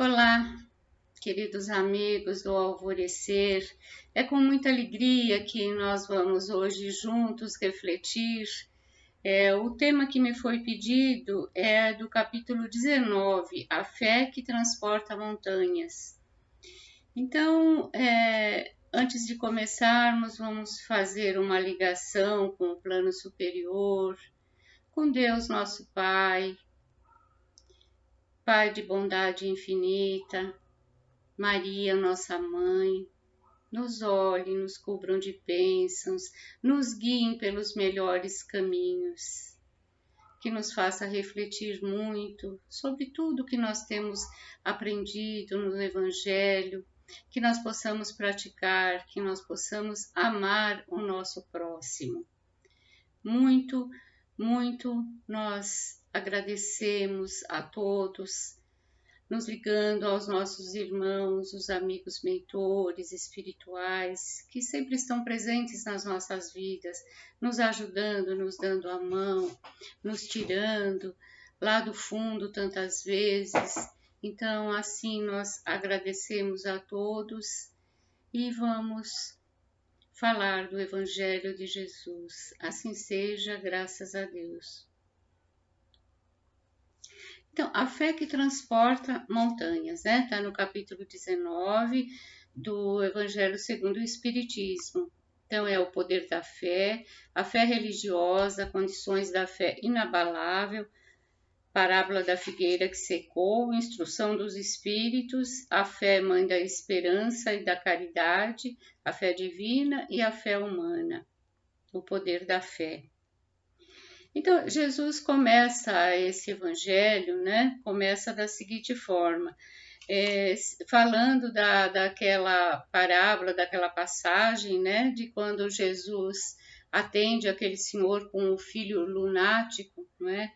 Olá, queridos amigos do Alvorecer. É com muita alegria que nós vamos hoje juntos refletir. O tema que me foi pedido é do capítulo 19, A Fé que Transporta Montanhas. Então, antes de começarmos, vamos fazer uma ligação com o plano superior, com Deus nosso Pai, Pai de bondade infinita, Maria, nossa mãe, nos olhem, nos cubram de bênçãos, nos guiem pelos melhores caminhos, que nos faça refletir muito sobre tudo que nós temos aprendido no Evangelho, que nós possamos praticar, que nós possamos amar o nosso próximo. Muito nós agradecemos a todos, nos ligando aos nossos irmãos, os amigos mentores espirituais, que sempre estão presentes nas nossas vidas, nos ajudando, nos dando a mão, nos tirando lá do fundo tantas vezes. Então, assim, nós agradecemos a todos e vamos falar do Evangelho de Jesus. Assim seja, graças a Deus. Então, a fé que transporta montanhas, né? Está no capítulo 19 do Evangelho segundo o Espiritismo. Então, é o poder da fé, a fé religiosa, condições da fé inabalável, parábola da figueira que secou, instrução dos espíritos, a fé mãe da esperança e da caridade, a fé divina e a fé humana, o poder da fé. Então, Jesus começa esse evangelho, né? Começa da seguinte forma, falando daquela parábola, daquela passagem, né? De quando Jesus atende aquele senhor com o filho lunático, né?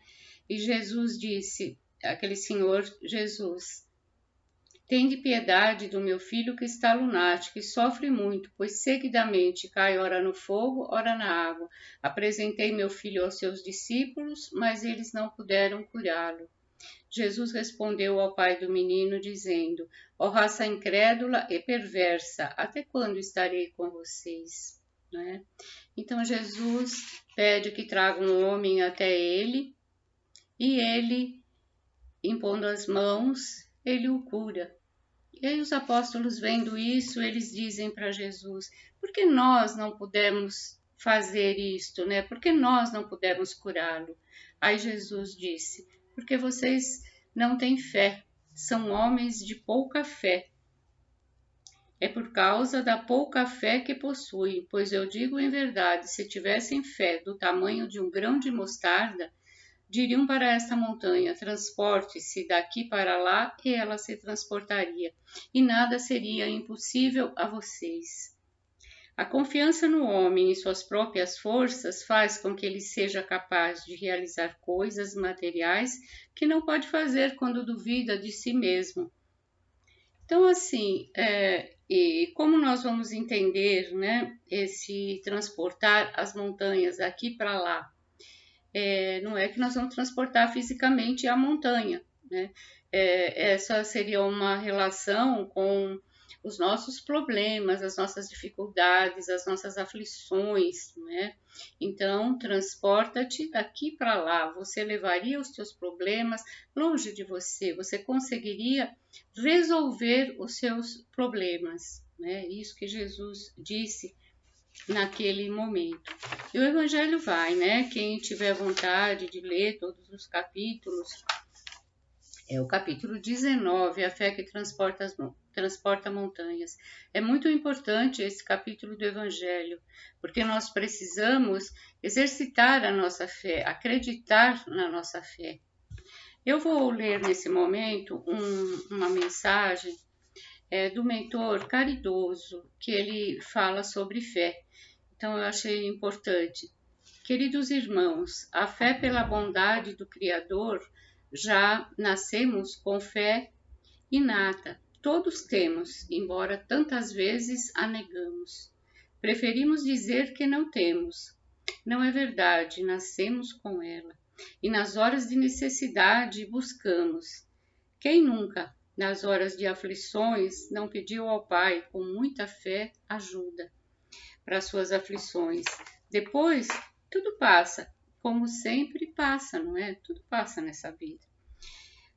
E Jesus disse, aquele senhor, Jesus, tende piedade do meu filho que está lunático e sofre muito, pois seguidamente cai ora no fogo, ora na água. Apresentei meu filho aos seus discípulos, mas eles não puderam curá-lo. Jesus respondeu ao pai do menino, dizendo, ó raça incrédula e perversa, até quando estarei com vocês? Né? Então Jesus pede que traga um homem até ele, e ele, impondo as mãos, ele o cura. E aí os apóstolos vendo isso, eles dizem para Jesus, por que nós não pudemos fazer isto, né? Por que nós não pudemos curá-lo? Aí Jesus disse, porque vocês não têm fé, são homens de pouca fé. É por causa da pouca fé que possuem, pois eu digo em verdade, se tivessem fé do tamanho de um grão de mostarda, diriam para esta montanha, transporte-se daqui para lá, e ela se transportaria, e nada seria impossível a vocês. A confiança no homem e suas próprias forças faz com que ele seja capaz de realizar coisas materiais que não pode fazer quando duvida de si mesmo. Então, assim, e como nós vamos entender, né, esse transportar as montanhas daqui para lá? Não é que nós vamos transportar fisicamente a montanha, né? Essa seria uma relação com os nossos problemas, as nossas dificuldades, as nossas aflições, né? Então, transporta-te daqui para lá, você levaria os teus problemas longe de você, você conseguiria resolver os seus problemas, né? Isso que Jesus disse naquele momento. E o Evangelho vai, né? Quem tiver vontade de ler todos os capítulos, é o capítulo 19, a fé que transporta montanhas. É muito importante esse capítulo do Evangelho, porque nós precisamos exercitar a nossa fé, acreditar na nossa fé. Eu vou ler nesse momento uma mensagem do mentor caridoso, que ele fala sobre fé. Então, eu achei importante. Queridos irmãos, a fé pela bondade do Criador, já nascemos com fé inata. Todos temos, embora tantas vezes a negamos. Preferimos dizer que não temos. Não é verdade, nascemos com ela. E nas horas de necessidade buscamos. Quem nunca nas horas de aflições, não pediu ao Pai com muita fé ajuda para suas aflições. Depois, tudo passa, como sempre passa, não é? Tudo passa nessa vida.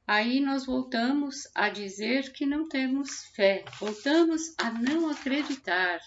Aí nós voltamos a dizer que não temos fé, voltamos a não acreditar.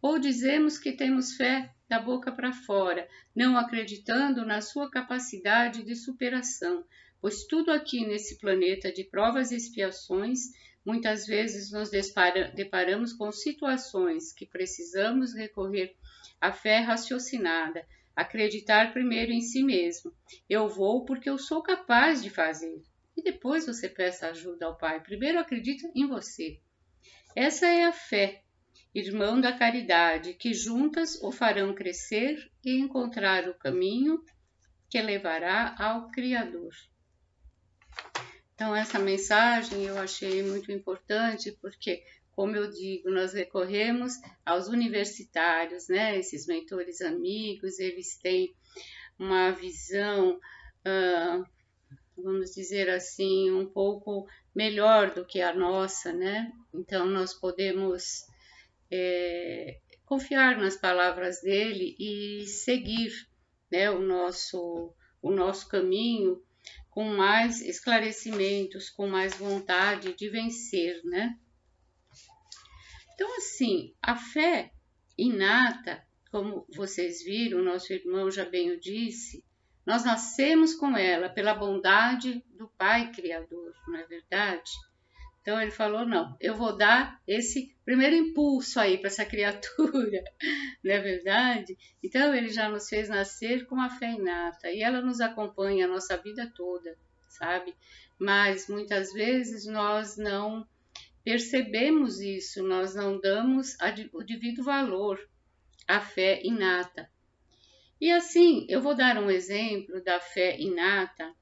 Ou dizemos que temos fé da boca para fora, não acreditando na sua capacidade de superação, pois tudo aqui nesse planeta de provas e expiações, muitas vezes nos deparamos com situações que precisamos recorrer à fé raciocinada, acreditar primeiro em si mesmo. Eu vou porque eu sou capaz de fazer. E depois você peça ajuda ao Pai. Primeiro acredita em você. Essa é a fé, irmão da caridade, que juntas o farão crescer e encontrar o caminho que levará ao Criador. Então, essa mensagem eu achei muito importante porque, como eu digo, nós recorremos aos universitários, né? Esses mentores amigos, eles têm uma visão, vamos dizer assim, um pouco melhor do que a nossa, né? Então, nós podemos confiar nas palavras dele e seguir, né, o nosso caminho com mais esclarecimentos, com mais vontade de vencer, né? Então, assim, a fé inata, como vocês viram, nosso irmão já bem o disse, nós nascemos com ela pela bondade do Pai Criador, não é verdade? Então ele falou, não, eu vou dar esse primeiro impulso aí para essa criatura, não é verdade? Então ele já nos fez nascer com a fé inata e ela nos acompanha a nossa vida toda, sabe? Mas muitas vezes nós não percebemos isso, nós não damos o devido valor à fé inata. E assim, eu vou dar um exemplo da fé inata,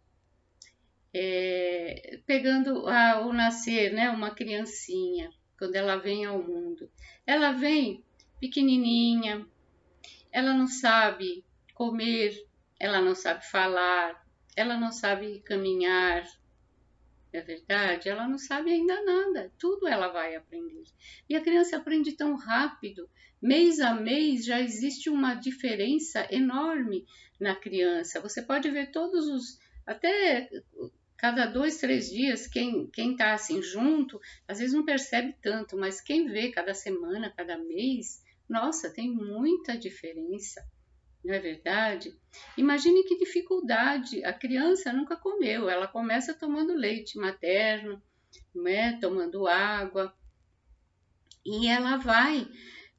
pegando o nascer, né, uma criancinha, quando ela vem ao mundo. Ela vem pequenininha, ela não sabe comer, ela não sabe falar, ela não sabe caminhar, é verdade? Ela não sabe ainda nada, tudo ela vai aprender. E a criança aprende tão rápido, mês a mês já existe uma diferença enorme na criança. Você pode ver até cada 2, 3 dias, quem tá assim junto, às vezes não percebe tanto, mas quem vê cada semana, cada mês, nossa, tem muita diferença, não é verdade? Imagine que dificuldade, a criança nunca comeu, ela começa tomando leite materno, né, tomando água, e ela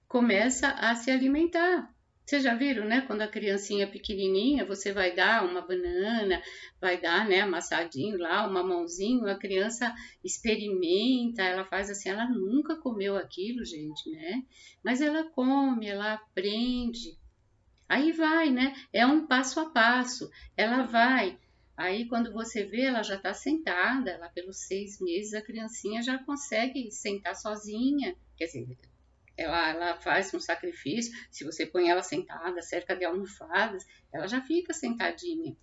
começa a se alimentar. Vocês já viram, né? Quando a criancinha é pequenininha, você vai dar uma banana, vai dar, né, amassadinho lá, uma mãozinho, a criança experimenta, ela faz assim, ela nunca comeu aquilo, gente, né? Mas ela come, ela aprende. Aí vai, né? É um passo a passo. Ela vai. Aí, quando você vê, ela já está sentada. Lá pelos 6 meses, a criancinha já consegue sentar sozinha. Quer dizer, ela faz um sacrifício. Se você põe ela sentada, cerca de almofadas, ela já fica sentadinha.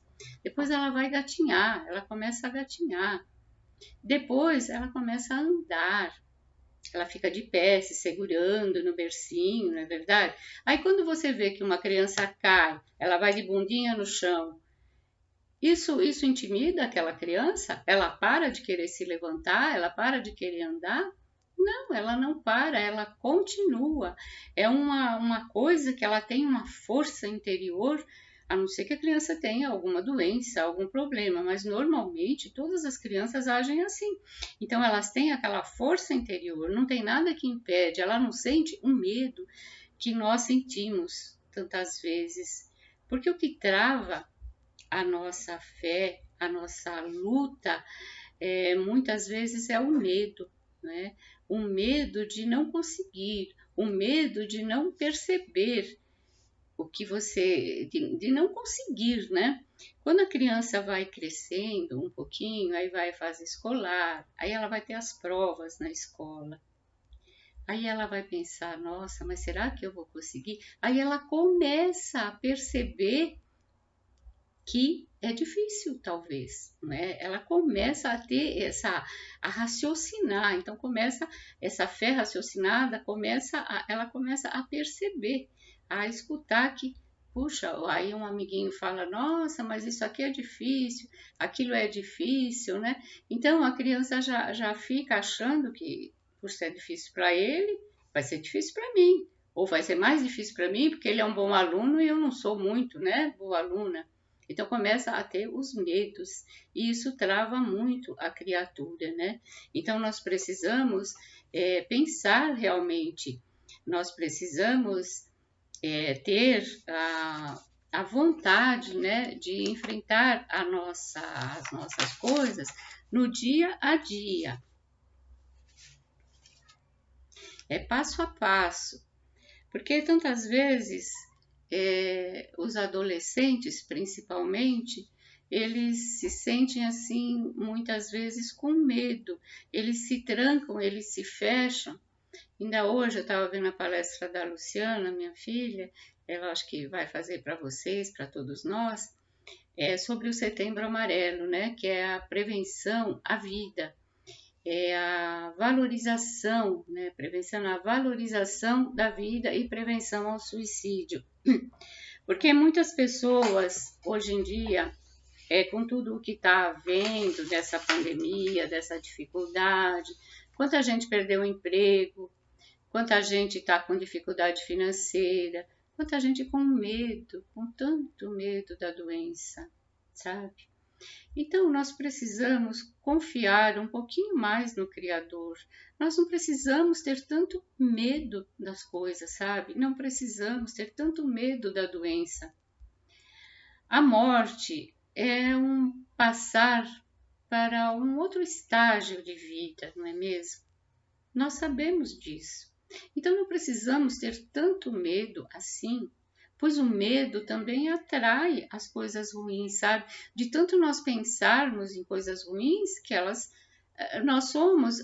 Depois ela vai gatinhar. Ela começa a gatinhar. Depois ela começa a andar. Ela fica de pé, se segurando no bercinho, não é verdade? Aí quando você vê que uma criança cai, ela vai de bundinha no chão, isso intimida aquela criança? Ela para de querer se levantar? Ela para de querer andar? Não, ela não para, ela continua. É uma coisa que ela tem uma força interior, a não ser que a criança tenha alguma doença, algum problema, mas normalmente todas as crianças agem assim. Então elas têm aquela força interior, não tem nada que impede, ela não sente um medo que nós sentimos tantas vezes. Porque o que trava a nossa fé, a nossa luta, muitas vezes é o medo, né? O medo de não conseguir, o medo de não perceber o que de não conseguir, né? Quando a criança vai crescendo um pouquinho, aí vai a fase escolar, aí ela vai ter as provas na escola. Aí ela vai pensar, nossa, mas será que eu vou conseguir? Aí ela começa a perceber que é difícil, talvez, né? Ela começa a ter a raciocinar, então começa essa fé raciocinada, ela começa a perceber, a escutar que, puxa, aí um amiguinho fala, nossa, mas isso aqui é difícil, aquilo é difícil, né? Então a criança já fica achando que, por ser difícil para ele, vai ser difícil para mim, ou vai ser mais difícil para mim, porque ele é um bom aluno e eu não sou muito, né, boa aluna. Então começa a ter os medos e isso trava muito a criatura, né? Então nós precisamos pensar realmente, nós precisamos ter a vontade, né, de enfrentar as nossas coisas no dia a dia. É passo a passo, porque tantas vezes os adolescentes, principalmente, eles se sentem assim, muitas vezes com medo, eles se trancam, eles se fecham. Ainda hoje eu estava vendo a palestra da Luciana, minha filha, ela acho que vai fazer para vocês, para todos nós, sobre o Setembro Amarelo, né, que é a prevenção à vida. É a valorização, né? Prevenção na valorização da vida e prevenção ao suicídio. Porque muitas pessoas, hoje em dia, com tudo o que está havendo dessa pandemia, dessa dificuldade, quanta gente perdeu o emprego, quanta gente está com dificuldade financeira, quanta gente com medo, com tanto medo da doença, sabe? Então, nós precisamos confiar um pouquinho mais no Criador. Nós não precisamos ter tanto medo das coisas, sabe? Não precisamos ter tanto medo da doença. A morte é um passar para um outro estágio de vida, não é mesmo? Nós sabemos disso. Então, não precisamos ter tanto medo assim, pois o medo também atrai as coisas ruins, sabe? De tanto nós pensarmos em coisas ruins que nós somos,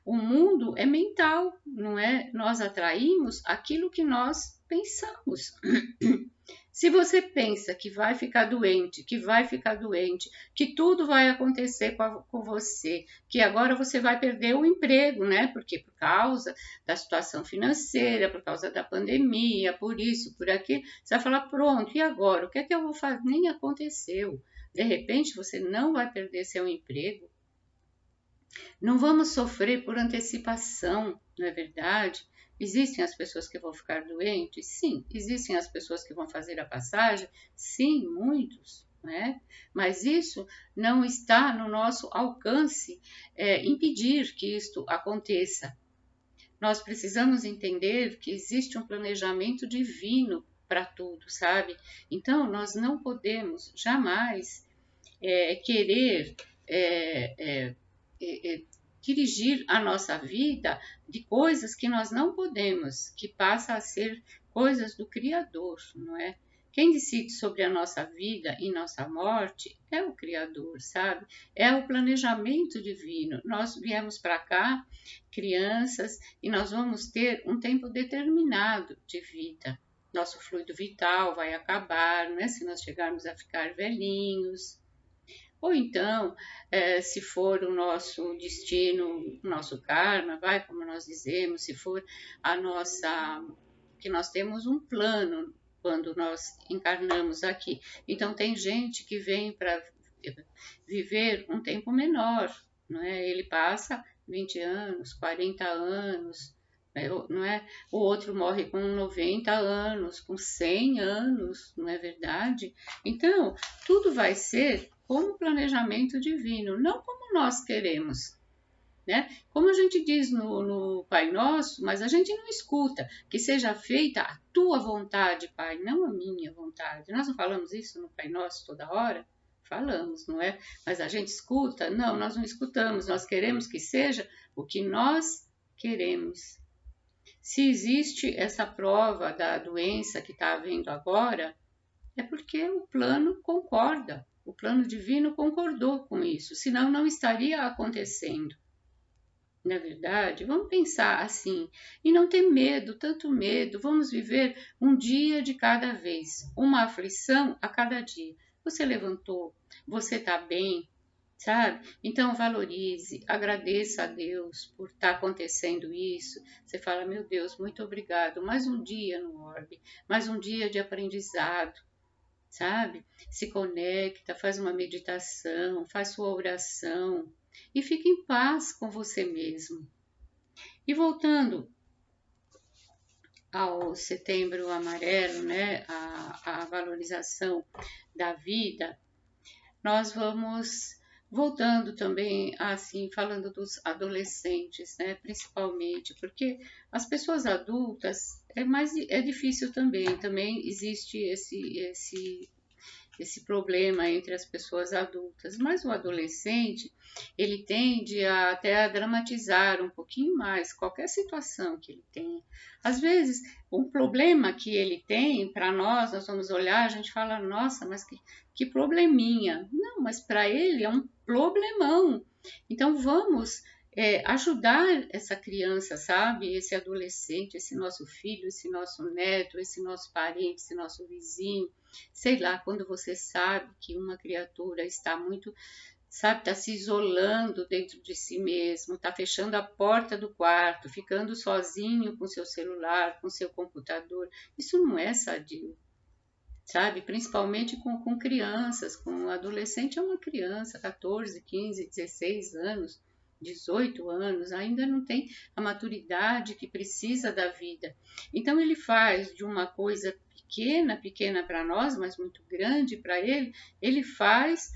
o mundo é mental, não é? Nós atraímos aquilo que nós pensamos. Se você pensa que vai ficar doente, que tudo vai acontecer com você, que agora você vai perder o emprego, né? Porque por causa da situação financeira, por causa da pandemia, por isso, por aquilo, você vai falar, pronto, e agora? O que é que eu vou fazer? Nem aconteceu. De repente, você não vai perder seu emprego. Não vamos sofrer por antecipação, não é verdade? Existem as pessoas que vão ficar doentes? Sim. Existem as pessoas que vão fazer a passagem? Sim, muitos, né? Mas isso não está no nosso alcance impedir que isto aconteça. Nós precisamos entender que existe um planejamento divino para tudo, sabe? Então, nós não podemos jamais querer dirigir a nossa vida de coisas que nós não podemos, que passa a ser coisas do Criador, não é? Quem decide sobre a nossa vida e nossa morte é o Criador, sabe? É o planejamento divino. Nós viemos para cá, crianças, e nós vamos ter um tempo determinado de vida. Nosso fluido vital vai acabar, né? Se nós chegarmos a ficar velhinhos. Ou então, se for o nosso destino, o nosso karma, como nós dizemos, se for que nós temos um plano quando nós encarnamos aqui. Então, tem gente que vem para viver um tempo menor, não é? Ele passa 20 anos, 40 anos, não é? O outro morre com 90 anos, com 100 anos, não é verdade? Então, tudo vai ser como planejamento divino, não como nós queremos, né? Como a gente diz no Pai Nosso, mas a gente não escuta, que seja feita a tua vontade, Pai, não a minha vontade. Nós não falamos isso no Pai Nosso toda hora? Falamos, não é? Mas a gente escuta? Não, nós não escutamos, nós queremos que seja o que nós queremos. Se existe essa prova da doença que está havendo agora, é porque o plano concorda. O plano divino concordou com isso, senão não estaria acontecendo. Não é verdade? Vamos pensar assim e não ter medo, tanto medo. Vamos viver um dia de cada vez, uma aflição a cada dia. Você levantou, você está bem, sabe? Então valorize, agradeça a Deus por estar acontecendo isso. Você fala, meu Deus, muito obrigado. Mais um dia no orbe, mais um dia de aprendizado, sabe? Se conecta, faz uma meditação, faz sua oração e fique em paz com você mesmo. E voltando ao Setembro Amarelo, né, a valorização da vida, nós vamos voltando também, assim, falando dos adolescentes, né, principalmente, porque as pessoas adultas é difícil também existe esse problema entre as pessoas adultas, mas o adolescente, ele tende até a dramatizar um pouquinho mais qualquer situação que ele tenha. Às vezes, um problema que ele tem, para nós vamos olhar, a gente fala, nossa, mas que probleminha. Não, mas para ele é um problemão. Então, vamos ajudar essa criança, sabe? Esse adolescente, esse nosso filho, esse nosso neto, esse nosso parente, esse nosso vizinho. Sei lá, quando você sabe que uma criatura está muito, sabe, está se isolando dentro de si mesmo, está fechando a porta do quarto, ficando sozinho com seu celular, com seu computador, isso não é sadio, sabe? Principalmente com crianças, com adolescente é uma criança, 14, 15, 16 anos, 18 anos, ainda não tem a maturidade que precisa da vida. Então ele faz de uma coisa pequena para nós, mas muito grande para ele faz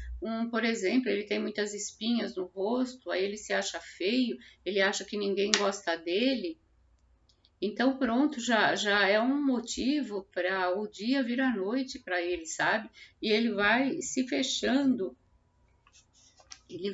por exemplo, ele tem muitas espinhas no rosto, aí ele se acha feio, ele acha que ninguém gosta dele. Então, pronto, já é um motivo para o dia virar noite para ele, sabe? E ele vai se fechando, ele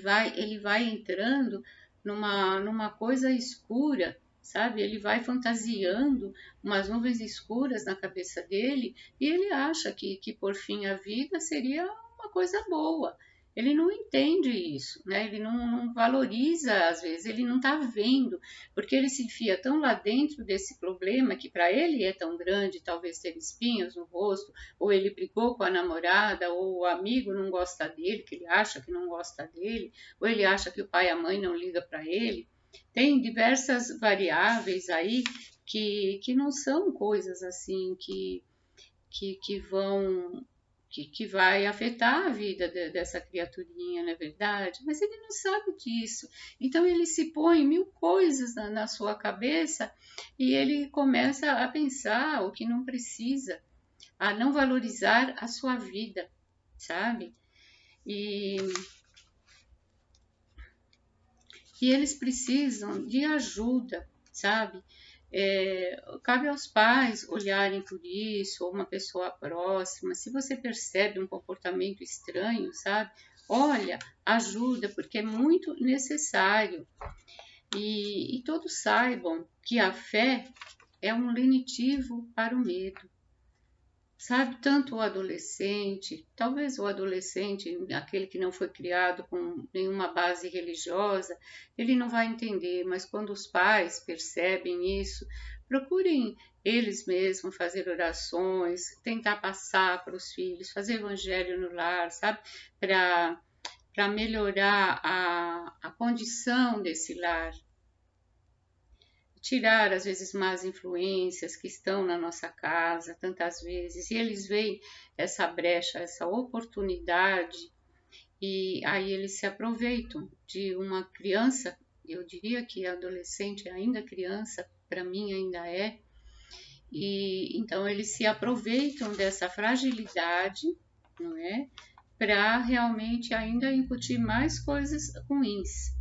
vai entrando numa coisa escura, sabe? Ele vai fantasiando umas nuvens escuras na cabeça dele e ele acha que por fim a vida seria uma coisa boa. Ele não entende isso, né? Ele não valoriza, às vezes, ele não está vendo, porque ele se enfia tão lá dentro desse problema que para ele é tão grande, talvez ter espinhos no rosto, ou ele brigou com a namorada, ou o amigo não gosta dele, que ele acha que não gosta dele, ou ele acha que o pai e a mãe não ligam para ele. Tem diversas variáveis aí que não são coisas assim que vão que vai afetar a vida dessa criaturinha, não é verdade? Mas ele não sabe disso. Então ele se põe mil coisas na sua cabeça e ele começa a pensar o que não precisa, a não valorizar a sua vida, sabe? E eles precisam de ajuda, sabe? Cabe aos pais olharem por isso, ou uma pessoa próxima. Se você percebe um comportamento estranho, sabe? Olha, ajuda, porque é muito necessário. E todos saibam que a fé é um lenitivo para o medo. Sabe, tanto o adolescente, talvez o adolescente, aquele que não foi criado com nenhuma base religiosa, ele não vai entender, mas quando os pais percebem isso, procurem eles mesmos fazer orações, tentar passar para os filhos, fazer evangelho no lar, sabe, para melhorar a condição desse lar, tirar às vezes más influências que estão na nossa casa tantas vezes e eles veem essa brecha, essa oportunidade e aí eles se aproveitam de uma criança, eu diria que adolescente ainda criança, para mim ainda é, e então eles se aproveitam dessa fragilidade, não é? Para realmente ainda incutir mais coisas ruins.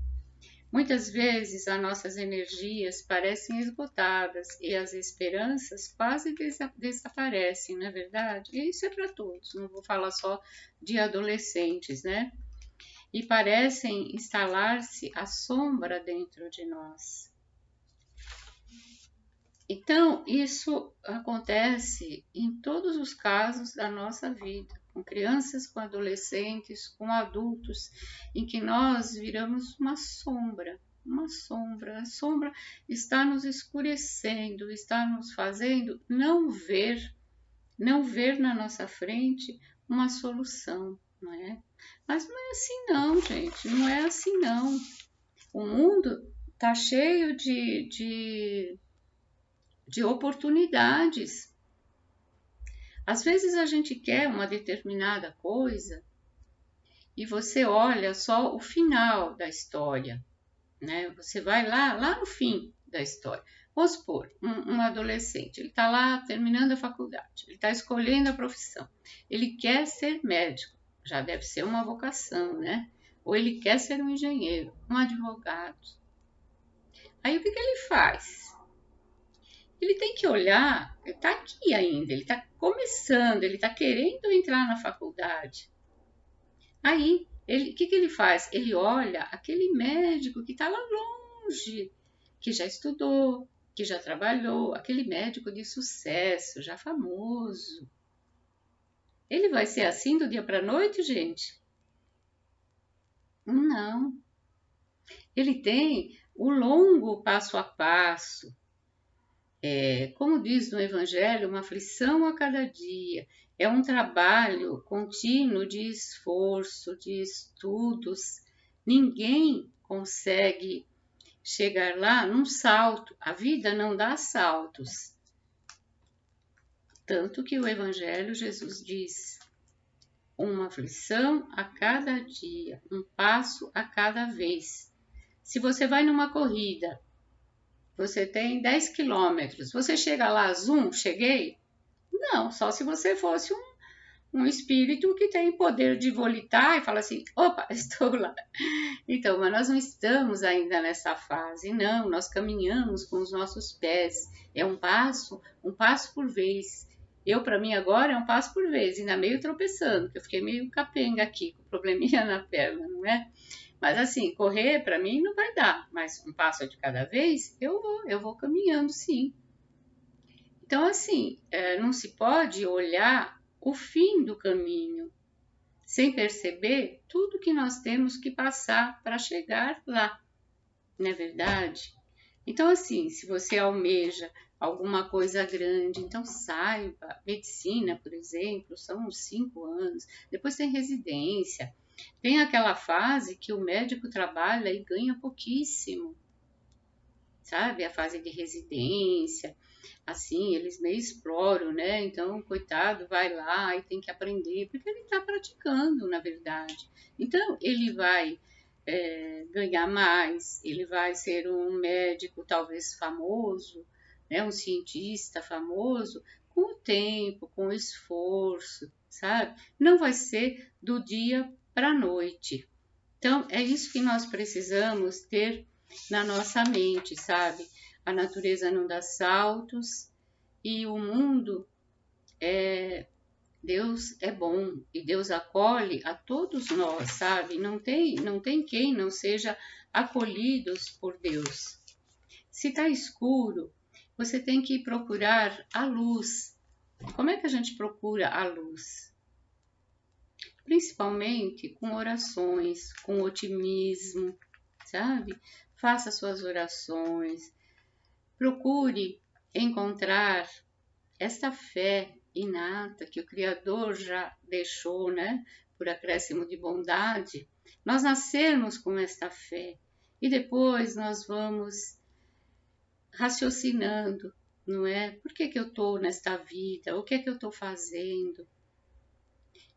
Muitas vezes as nossas energias parecem esgotadas e as esperanças quase desaparecem, não é verdade? E isso é para todos, não vou falar só de adolescentes, né? E parecem instalar-se a sombra dentro de nós. Então, isso acontece em todos os casos da nossa vida, com crianças, com adolescentes, com adultos, em que nós viramos uma sombra. A sombra está nos escurecendo, está nos fazendo não ver na nossa frente uma solução, não é? Mas não é assim não, gente, não é assim não. O mundo está cheio de oportunidades. Às vezes a gente quer uma determinada coisa e você olha só o final da história, né? Você vai lá no fim da história. Vamos supor, um adolescente, ele está lá terminando a faculdade, ele está escolhendo a profissão, ele quer ser médico, já deve ser uma vocação, né? Ou ele quer ser um engenheiro, um advogado. Aí o que ele faz? Ele tem que olhar, ele está aqui ainda, ele está começando, ele está querendo entrar na faculdade. Aí, o que ele faz? Ele olha aquele médico que está lá longe, que já estudou, que já trabalhou, aquele médico de sucesso, já famoso. Ele vai ser assim do dia para a noite, gente? Não. Ele tem o longo passo a passo. Como diz no Evangelho, uma aflição a cada dia. É um trabalho contínuo de esforço, de estudos. Ninguém consegue chegar lá num salto. A vida não dá saltos. Tanto que o Evangelho, Jesus diz, uma aflição a cada dia, um passo a cada vez. Se você vai numa corrida, você tem 10 quilômetros, você chega lá, cheguei? Não, só se você fosse um espírito que tem poder de volitar e fala assim, opa, estou lá. Então, mas nós não estamos ainda nessa fase, não, nós caminhamos com os nossos pés, é um passo por vez. Para mim agora é um passo por vez, ainda meio tropeçando, porque eu fiquei meio capenga aqui, com probleminha na perna, não é? Mas assim, correr para mim não vai dar, mas um passo de cada vez, eu vou caminhando sim. Então assim, não se pode olhar o fim do caminho, sem perceber tudo que nós temos que passar para chegar lá, não é verdade? Então assim, se você almeja alguma coisa grande, então saiba, medicina, por exemplo, são uns 5 anos, depois tem residência, tem aquela fase que o médico trabalha e ganha pouquíssimo, sabe? A fase de residência, assim, eles meio exploram, né? Então, coitado, vai lá e tem que aprender, porque ele está praticando, na verdade. Então, ele vai ganhar mais, ele vai ser um médico talvez famoso, né? Um cientista famoso, com o tempo, com o esforço, sabe? Não vai ser do dia para a noite. Então, é isso que nós precisamos ter na nossa mente, sabe? A natureza não dá saltos e o mundo Deus é bom e Deus acolhe a todos nós, sabe? Não tem quem não seja acolhidos por Deus. Se está escuro, você tem que procurar a luz. Como é que a gente procura a luz? Principalmente com orações, com otimismo, sabe? Faça suas orações, procure encontrar esta fé inata que o Criador já deixou, né? Por acréscimo de bondade, nós nascermos com esta fé e depois nós vamos raciocinando, não é? Por que eu estou nesta vida? O que é que eu estou fazendo?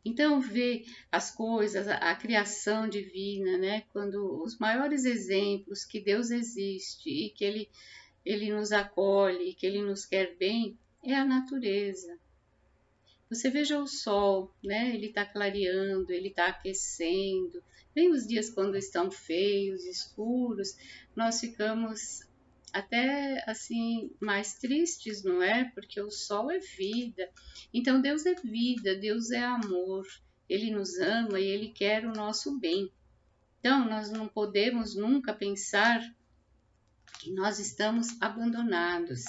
Então, ver as coisas, a criação divina, né? Quando os maiores exemplos que Deus existe e que Ele nos acolhe, que Ele nos quer bem, é a natureza. Você veja o sol, né? Ele está clareando, ele está aquecendo. Vem os dias quando estão feios, escuros, nós ficamos até assim mais tristes, não é? Porque o sol é vida. Então Deus é vida, Deus é amor. Ele nos ama e ele quer o nosso bem. Então nós não podemos nunca pensar que nós estamos abandonados.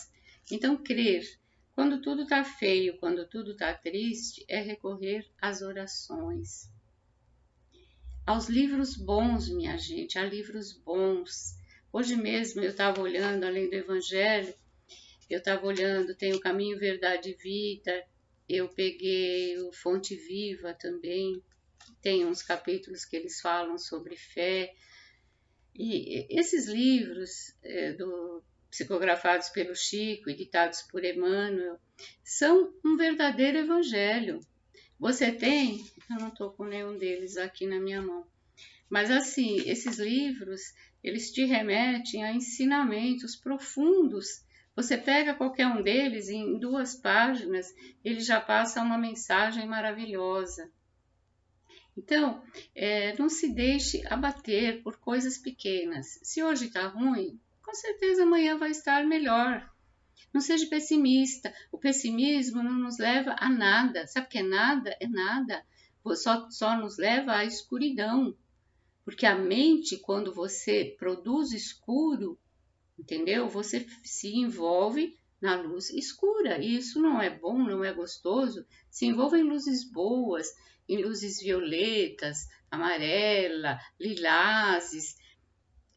Então crer, quando tudo está feio, quando tudo está triste, é recorrer às orações. Aos livros bons, minha gente, há livros bons. Hoje mesmo eu estava olhando, além do Evangelho, eu estava olhando, tem o Caminho, Verdade e Vida, eu peguei o Fonte Viva também, tem uns capítulos que eles falam sobre fé. E esses livros psicografados pelo Chico e ditados por Emmanuel são um verdadeiro evangelho. Você tem, eu não estou com nenhum deles aqui na minha mão, mas assim, esses livros, eles te remetem a ensinamentos profundos. Você pega qualquer um deles, em 2 páginas, ele já passa uma mensagem maravilhosa. Então, não se deixe abater por coisas pequenas. Se hoje está ruim, com certeza amanhã vai estar melhor. Não seja pessimista. O pessimismo não nos leva a nada. Sabe o que é nada? É nada. Só nos leva à escuridão. Porque a mente, quando você produz escuro, entendeu? Você se envolve na luz escura. E isso não é bom, não é gostoso. Se envolve em luzes boas, em luzes violetas, amarela, lilazes,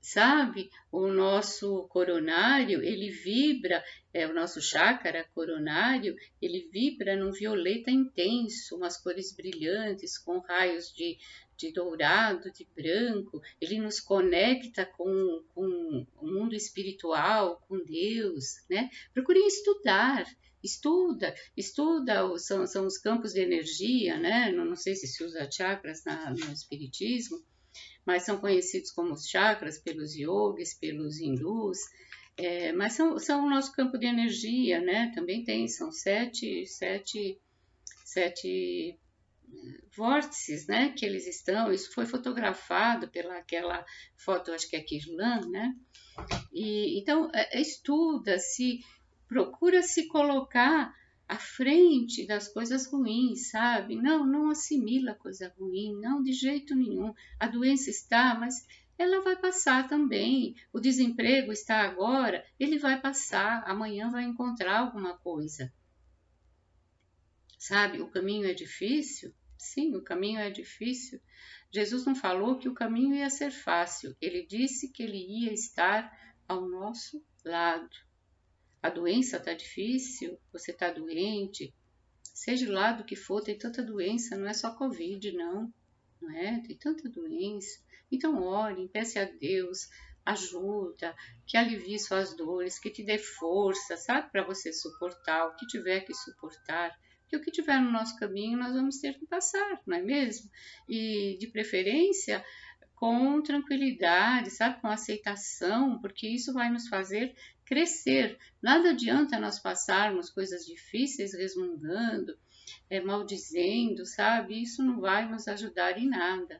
sabe? O nosso coronário, ele vibra, o nosso chácara coronário, ele vibra num violeta intenso, umas cores brilhantes, com raios de dourado, de branco. Ele nos conecta com o mundo espiritual, com Deus, né? Procurem estudar. Estuda, são os campos de energia, né? Não sei se usa chakras no espiritismo, mas são conhecidos como os chakras pelos yogis, pelos hindus, mas são o nosso campo de energia, né? Também são sete vórtices, né? Que eles estão. Isso foi fotografado pelaquela foto, acho que é Kirlan, né? E então procura se colocar à frente das coisas ruins, sabe? Não assimila coisa ruim, não, de jeito nenhum. A doença está, mas ela vai passar também. O desemprego está agora, ele vai passar, amanhã vai encontrar alguma coisa. Sabe, o caminho é difícil? Sim, o caminho é difícil. Jesus não falou que o caminho ia ser fácil, ele disse que ele ia estar ao nosso lado. A doença está difícil, você está doente, seja lá do que for, tem tanta doença, não é só Covid, não é? Tem tanta doença. Então, ore, peça a Deus ajuda, que alivie suas dores, que te dê força, sabe, para você suportar o que tiver que suportar. Porque o que tiver no nosso caminho, nós vamos ter que passar, não é mesmo? E, de preferência, com tranquilidade, sabe, com aceitação, porque isso vai nos fazer crescer. Nada adianta nós passarmos coisas difíceis resmungando, maldizendo, sabe? Isso não vai nos ajudar em nada.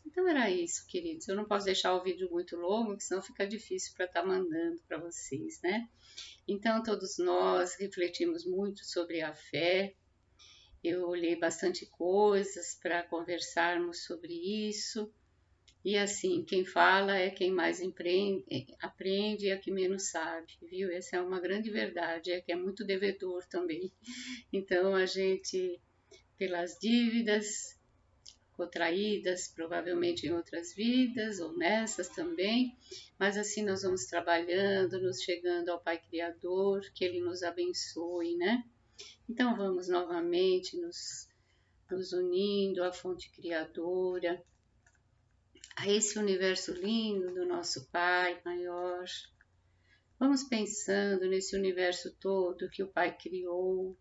Então era isso, queridos. Eu não posso deixar o vídeo muito longo, porque senão fica difícil para estar mandando para vocês, né? Então todos nós refletimos muito sobre a fé. Eu olhei bastante coisas para conversarmos sobre isso. E assim, quem fala é quem mais aprende e é quem menos sabe, viu? Essa é uma grande verdade, é que é muito devedor também. Então, a gente, pelas dívidas contraídas, provavelmente em outras vidas, ou nessas também, mas assim nós vamos trabalhando, nos chegando ao Pai Criador, que Ele nos abençoe, né? Então, vamos novamente nos unindo à fonte criadora, a esse universo lindo do nosso Pai maior. Vamos pensando nesse universo todo que o Pai criou,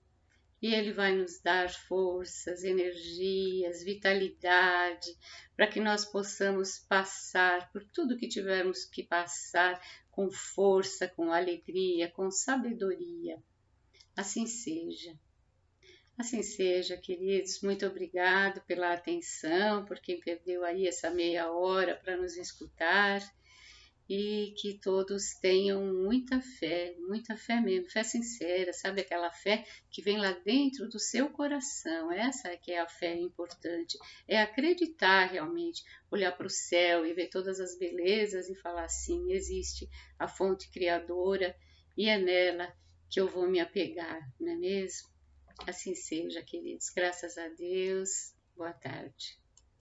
e Ele vai nos dar forças, energias, vitalidade, para que nós possamos passar por tudo que tivermos que passar com força, com alegria, com sabedoria. Assim seja. Assim seja, queridos. Muito obrigado pela atenção, por quem perdeu aí essa meia hora para nos escutar. E que todos tenham muita fé mesmo, fé sincera, sabe? Aquela fé que vem lá dentro do seu coração. Essa é que é a fé importante. É acreditar realmente, olhar para o céu e ver todas as belezas e falar assim: existe a fonte criadora e é nela que eu vou me apegar, não é mesmo? Assim seja, queridos. Graças a Deus. Boa tarde.